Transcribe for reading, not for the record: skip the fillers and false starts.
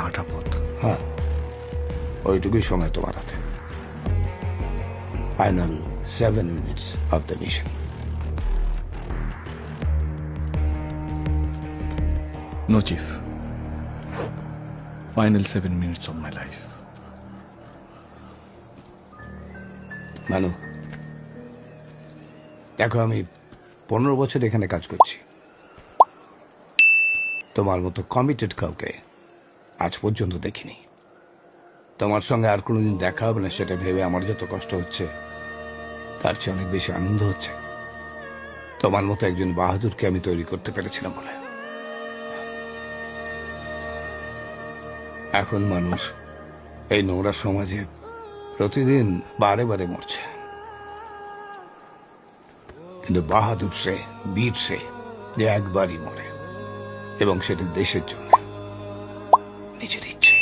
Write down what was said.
হাঁটা পথ। হ্যাঁ, ওইটুকুই সময় তোমার হাতে। Final 7 minutes of the mission. No, Chief. Final 7 minutes of my life. মানু, দেখো আমি 15 বছর এখানে কাজ করছি। তোমার মতো কমিটেড কাউকে আজ পর্যন্ত দেখিনি। তোমার সঙ্গে আর কোনোদিন দেখা হবে না সেটা ভেবে আমার যত কষ্ট হচ্ছে তার চেয়ে অনেক বেশি আনন্দ হচ্ছে। তোমার মতো একজন বাহাদুরকে আমি তৈরি করতে পেরেছিলাম বলে। এখন মানুষ এই নোংরা সমাজে প্রতিদিন বারে বারে মরছে, কিন্তু বাহাদুর সে, বীর সে, যে একবারই মরে, এবং সেটা দেশের জন্য, নিজের ইচ্ছে।